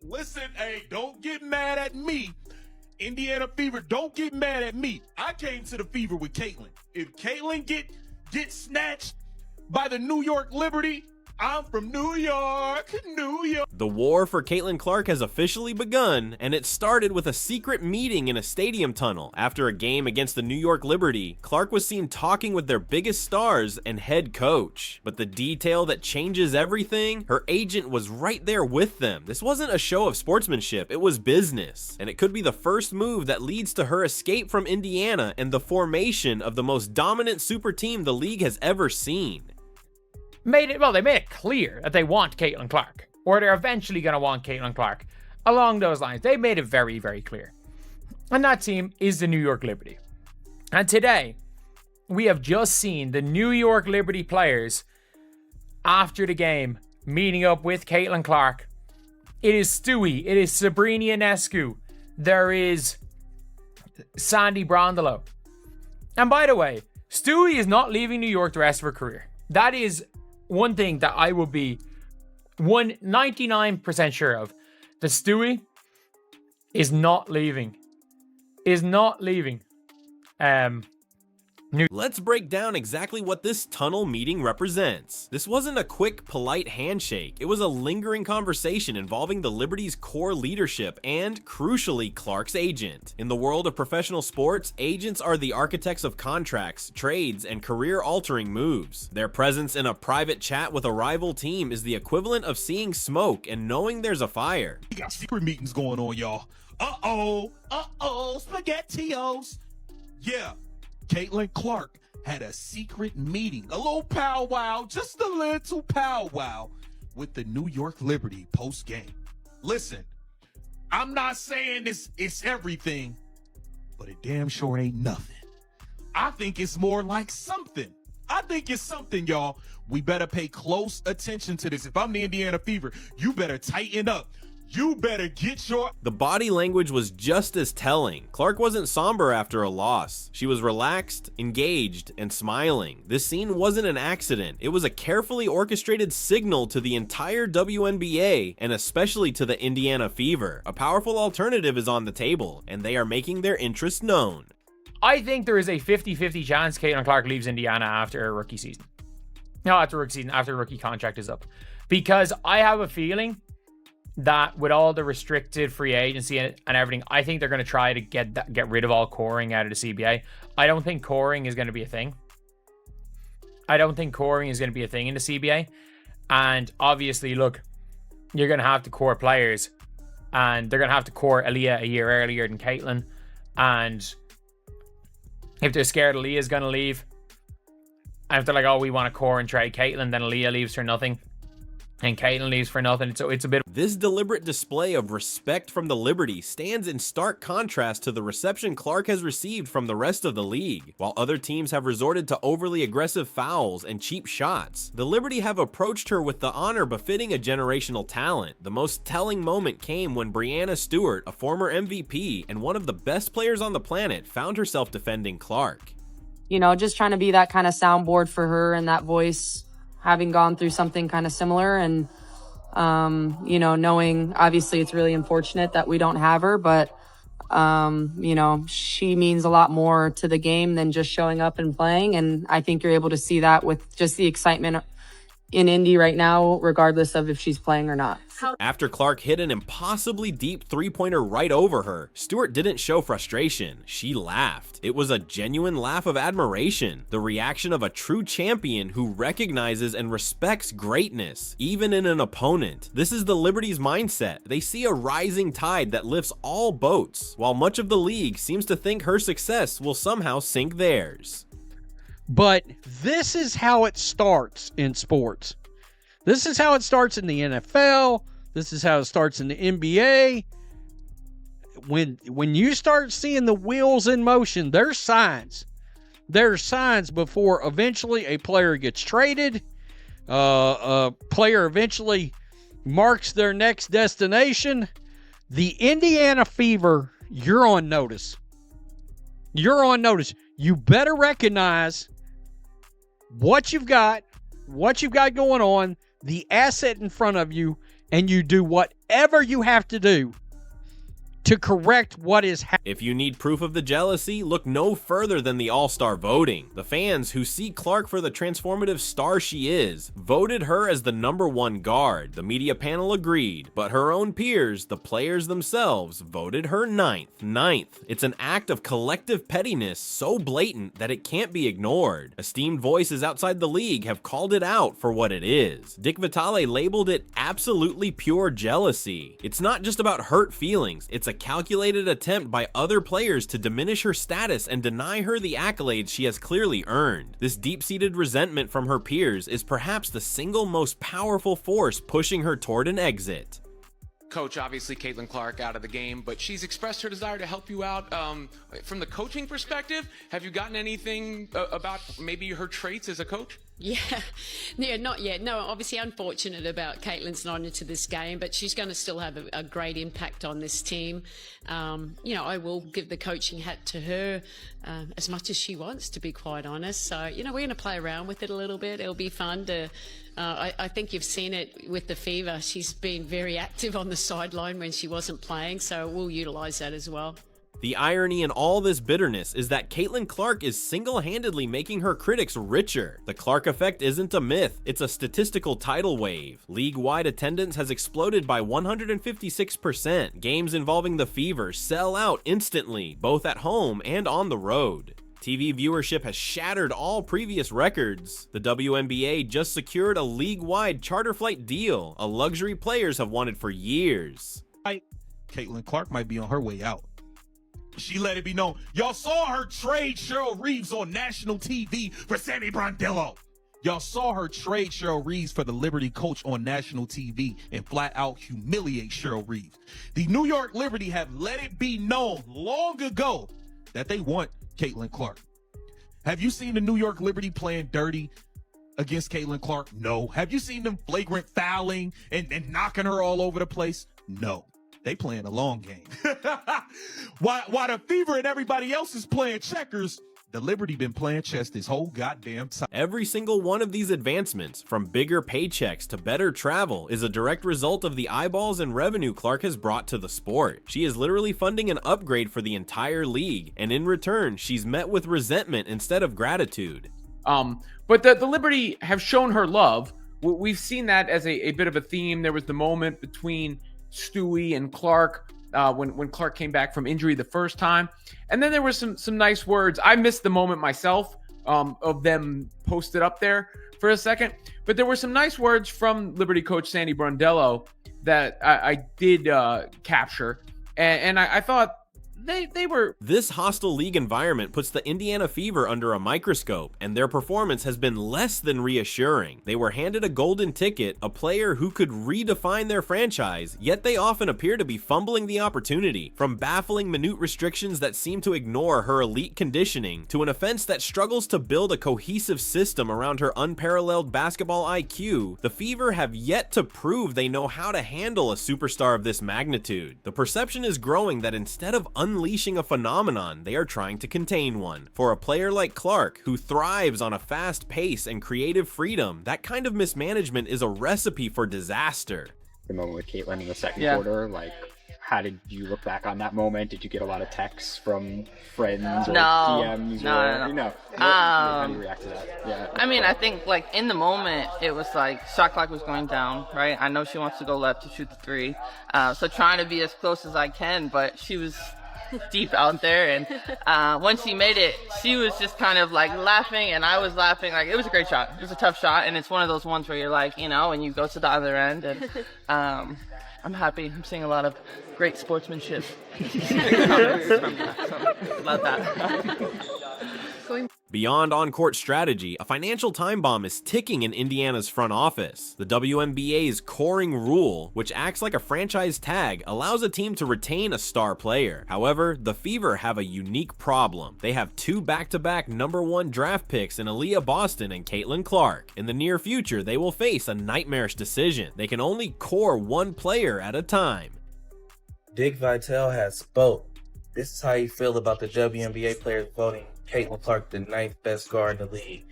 Listen, hey, don't get mad at me. Indiana Fever, don't get mad at me. I came to the Fever with Caitlin. If Caitlin get snatched by the New York Liberty, I'm from New York, New York. The war for Caitlin Clark has officially begun, and it started with a secret meeting in a stadium tunnel. After a game against the New York Liberty, Clark was seen talking with their biggest stars and head coach. But the detail that changes everything, her agent was right there with them. This wasn't a show of sportsmanship, it was business. And it could be the first move that leads to her escape from Indiana and the formation of the most dominant super team the league has ever seen. They made it clear that they want Caitlin Clark, or they're eventually going to want Caitlin Clark. Along those lines, they made it very, very clear. And that team is the New York Liberty. And today, we have just seen the New York Liberty players, after the game, meeting up with Caitlin Clark. It is Stewie, it is Sabrina Ionescu, there is Sandy Brondello. And by the way, Stewie is not leaving New York the rest of her career. That is one thing that I will be 99% sure of. The Stewie is not leaving. Let's break down exactly what this tunnel meeting represents. This wasn't a quick, polite handshake. It was a lingering conversation involving the Liberty's core leadership and, crucially, Clark's agent. In the world of professional sports, agents are the architects of contracts, trades, and career-altering moves. Their presence in a private chat with a rival team is the equivalent of seeing smoke and knowing there's a fire. We got secret meetings going on, y'all. Uh-oh, SpaghettiOs. Yeah. Caitlin Clark had a secret meeting, a little powwow, just a little powwow with the New York Liberty post-game. Listen, I'm not saying it's everything, but it damn sure ain't nothing. I think it's more like something. I think it's something, y'all. We better pay close attention to this. If I'm the Indiana Fever, you better tighten up. You better get your... The body language was just as telling. Clark wasn't somber after a loss. She was relaxed, engaged, and smiling. This scene wasn't an accident. It was a carefully orchestrated signal to the entire WNBA, and especially to the Indiana Fever. A powerful alternative is on the table, and they are making their interest known. I think there is a 50-50 chance Caitlin Clark leaves Indiana after her rookie season. No, after her rookie contract is up. Because I have a feeling that with all the restricted free agency and everything, I think they're going to try to get rid of all coring out of the CBA. I don't think coring is going to be a thing. in the CBA. And obviously, look, you're going to have to core players, and they're going to have to core Aaliyah a year earlier than Caitlin. And if they're scared Aaliyah is going to leave, and if they're like, oh, we want to core and trade Caitlin, then Aaliyah leaves for nothing. And Caitlin leaves for nothing. So it's a bit... This deliberate display of respect from the Liberty stands in stark contrast to the reception Clark has received from the rest of the league. While other teams have resorted to overly aggressive fouls and cheap shots, the Liberty have approached her with the honor befitting a generational talent. The most telling moment came when Breanna Stewart, a former MVP and one of the best players on the planet, found herself defending Clark. You know, just trying to be that kind of soundboard for her and that voice, having gone through something kind of similar, and, you know, knowing obviously it's really unfortunate that we don't have her, but, you know, she means a lot more to the game than just showing up and playing. And I think you're able to see that with just the excitement in Indy right now, regardless of if she's playing or not. After Clark hit an impossibly deep three-pointer right over her, Stewart didn't show frustration. She laughed. It was a genuine laugh of admiration, the reaction of a true champion who recognizes and respects greatness, even in an opponent. This is the Liberty's mindset. They see a rising tide that lifts all boats, while much of the league seems to think her success will somehow sink theirs. But this is how it starts in sports. This is how it starts in the NFL. This is how it starts in the NBA. When you start seeing the wheels in motion, there's signs. There's signs before eventually a player gets traded. A player eventually marks their next destination. The Indiana Fever, you're on notice. You're on notice. You better recognize what you've got going on, the asset in front of you, and you do whatever you have to do to correct what is happening. If you need proof of the jealousy, look no further than the All-Star voting. The fans, who see Clark for the transformative star she is, voted her as the #1 guard. The media panel agreed, but her own peers, the players themselves, voted her ninth. It's an act of collective pettiness so blatant that it can't be ignored. Esteemed voices outside the league have called it out for what it is. Dick Vitale labeled it absolutely pure jealousy. It's not just about hurt feelings, it's a calculated attempt by other players to diminish her status and deny her the accolades she has clearly earned. This deep-seated resentment from her peers is perhaps the single most powerful force pushing her toward an exit. Coach, obviously Caitlin Clark out of the game, but she's expressed her desire to help you out. From the coaching perspective, have you gotten anything about maybe her traits as a coach? Yeah, not yet. No, obviously unfortunate about Caitlin's not into this game, but she's going to still have a great impact on this team. I will give the coaching hat to her as much as she wants, to be quite honest. So, we're going to play around with it a little bit. It'll be fun to... I think you've seen it with the Fever. She's been very active on the sideline when she wasn't playing, so we'll utilise that as well. The irony in all this bitterness is that Caitlin Clark is single-handedly making her critics richer. The Clark effect isn't a myth, it's a statistical tidal wave. League-wide attendance has exploded by 156%. Games involving the Fever sell out instantly, both at home and on the road. TV viewership has shattered all previous records. The WNBA just secured a league-wide charter flight deal, a luxury players have wanted for years. Caitlin Clark might be on her way out. She let it be known. Y'all saw her trade Cheryl Reeves on national TV for Sammy Brondello. Y'all saw her trade Cheryl Reeves for the Liberty coach on national TV and flat out humiliate Cheryl Reeves. The New York Liberty have let it be known long ago that they want Caitlin Clark. Have you seen the New York Liberty playing dirty against Caitlin Clark? No. Have you seen them flagrant fouling and knocking her all over the place? No. They playing a long game. While the Fever and everybody else is playing checkers, the Liberty been playing chess this whole goddamn time. Every single one of these advancements, from bigger paychecks to better travel, is a direct result of the eyeballs and revenue Clark has brought to the sport. She is literally funding an upgrade for the entire league, and in return, she's met with resentment instead of gratitude. But the Liberty have shown her love. We've seen that as a bit of a theme. There was the moment between Stewie and Clark when Clark came back from injury the first time, and then there was some nice words. I missed the moment myself of them posted up there for a second, but there were some nice words from Liberty coach Sandy Brondello that I did capture, and I thought they were... This hostile league environment puts the Indiana Fever under a microscope, and their performance has been less than reassuring. They were handed a golden ticket, a player who could redefine their franchise, yet they often appear to be fumbling the opportunity. From baffling minute restrictions that seem to ignore her elite conditioning, to an offense that struggles to build a cohesive system around her unparalleled basketball IQ, the Fever have yet to prove they know how to handle a superstar of this magnitude. The perception is growing that instead of unleashing a phenomenon, they are trying to contain one. For a player like Clark, who thrives on a fast pace and creative freedom, that kind of mismanagement is a recipe for disaster. The moment with Caitlin in the second quarter, how did you look back on that moment? Did you get a lot of texts from friends or DMs? No. How do you react to that? Yeah. I mean, I think in the moment, it was shot clock was going down, right? I know she wants to go left to shoot the three. So trying to be as close as I can, but she was deep out there, and when she made it, she was just kind of laughing, and I was laughing. It was a great shot. It was a tough shot, and it's one of those ones where you're and you go to the other end, and I'm happy. I'm seeing a lot of great sportsmanship. Love that. Beyond on-court strategy, a financial time bomb is ticking in Indiana's front office. The WNBA's coring rule, which acts like a franchise tag, allows a team to retain a star player. However, the Fever have a unique problem. They have two back-to-back #1 draft picks in Aaliyah Boston and Caitlin Clark. In the near future, they will face a nightmarish decision. They can only core one player at a time. Dick Vitale has spoke. This is how you feel about the WNBA players voting Caitlin Clark the 9th best guard in the league.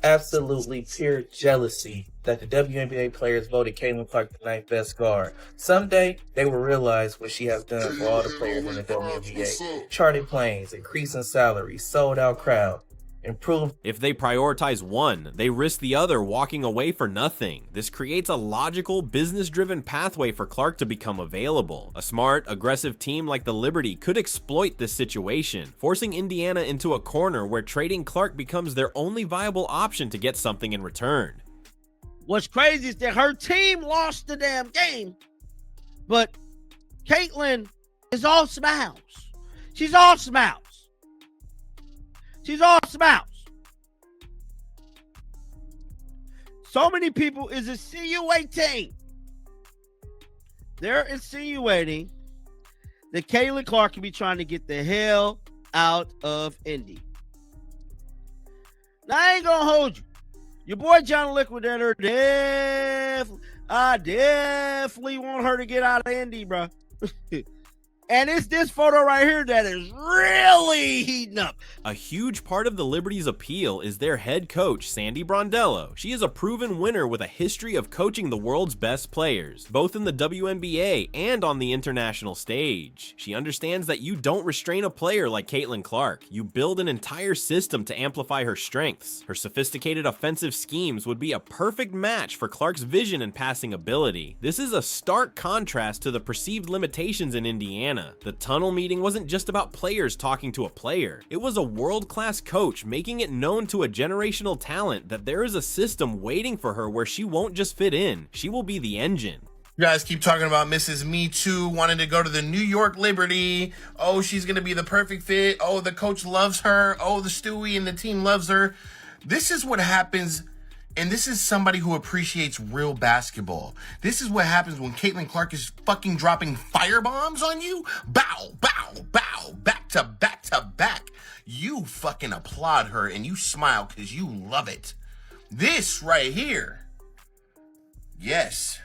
Absolutely pure jealousy that the WNBA players voted Caitlin Clark the 9th best guard. Someday, they will realize what she has done for all the players in the WNBA. Charted planes, increasing salary, sold out crowd. Improved. If they prioritize one, they risk the other walking away for nothing. This creates a logical, business-driven pathway for Clark to become available. A smart, aggressive team like the Liberty could exploit this situation, forcing Indiana into a corner where trading Clark becomes their only viable option to get something in return. What's crazy is that her team lost the damn game, but Caitlin is all smiles. She's all smiles. She's all smiles. So many people is insinuating. They're insinuating that Caitlin Clark could be trying to get the hell out of Indy. Now, I ain't gonna hold you. Your boy John Liquidator I definitely want her to get out of Indy, bro. And it's this photo right here that is really heating up. A huge part of the Liberty's appeal is their head coach, Sandy Brondello. She is a proven winner with a history of coaching the world's best players, both in the WNBA and on the international stage. She understands that you don't restrain a player like Caitlin Clark. You build an entire system to amplify her strengths. Her sophisticated offensive schemes would be a perfect match for Clark's vision and passing ability. This is a stark contrast to the perceived limitations in Indiana. The tunnel meeting wasn't just about players talking to a player. It was a world-class coach making it known to a generational talent that there is a system waiting for her where she won't just fit in, she will be the engine. You guys keep talking about Mrs. Me Too wanting to go to the New York Liberty. Oh, she's going to be the perfect fit. Oh, the coach loves her. Oh, the Stewie and the team loves her. This is what happens. And this is somebody who appreciates real basketball. This is what happens when Caitlin Clark is fucking dropping firebombs on you. Bow, bow, bow, back to back to back. You fucking applaud her and you smile because you love it. This right here. Yes,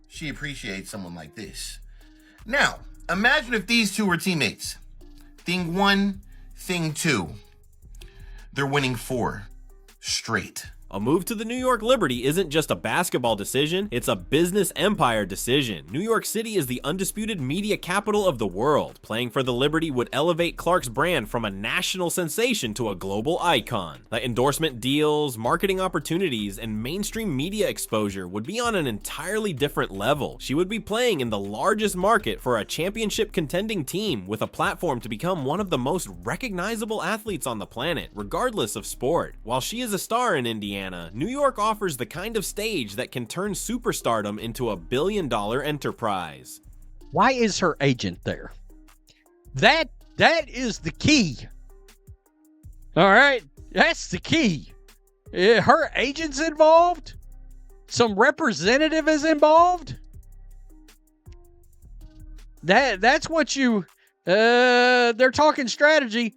she appreciates someone like this. Now, imagine if these two were teammates. Thing one, thing two. They're winning 4 straight. A move to the New York Liberty isn't just a basketball decision, it's a business empire decision. New York City is the undisputed media capital of the world. Playing for the Liberty would elevate Clark's brand from a national sensation to a global icon. The endorsement deals, marketing opportunities, and mainstream media exposure would be on an entirely different level. She would be playing in the largest market for a championship contending team with a platform to become one of the most recognizable athletes on the planet, regardless of sport. While she is a star in Indiana, New York offers the kind of stage that can turn superstardom into a billion-dollar enterprise. Why is her agent there? That is the key. All right, that's the key. Her agent's involved. Some representative is involved. That's what you. They're talking strategy.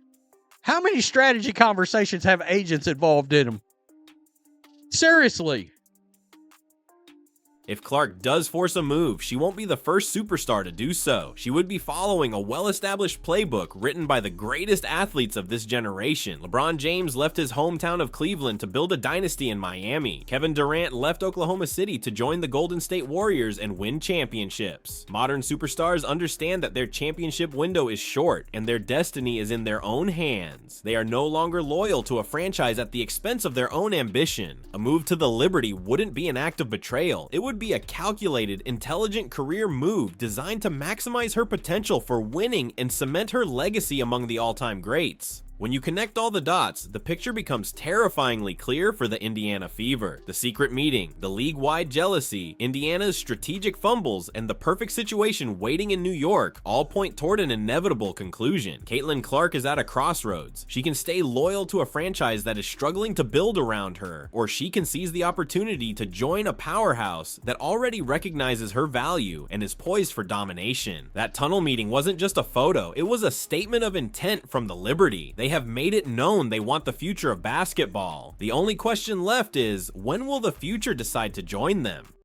How many strategy conversations have agents involved in them? Seriously. If Clark does force a move, she won't be the first superstar to do so. She would be following a well-established playbook written by the greatest athletes of this generation. LeBron James left his hometown of Cleveland to build a dynasty in Miami. Kevin Durant left Oklahoma City to join the Golden State Warriors and win championships. Modern superstars understand that their championship window is short, and their destiny is in their own hands. They are no longer loyal to a franchise at the expense of their own ambition. A move to the Liberty wouldn't be an act of betrayal. It would be a calculated, intelligent career move designed to maximize her potential for winning and cement her legacy among the all-time greats. When you connect all the dots, the picture becomes terrifyingly clear for the Indiana Fever. The secret meeting, the league-wide jealousy, Indiana's strategic fumbles, and the perfect situation waiting in New York all point toward an inevitable conclusion. Caitlin Clark is at a crossroads. She can stay loyal to a franchise that is struggling to build around her, or she can seize the opportunity to join a powerhouse that already recognizes her value and is poised for domination. That tunnel meeting wasn't just a photo, it was a statement of intent from the Liberty. They have made it known they want the future of basketball. The only question left is, when will the future decide to join them?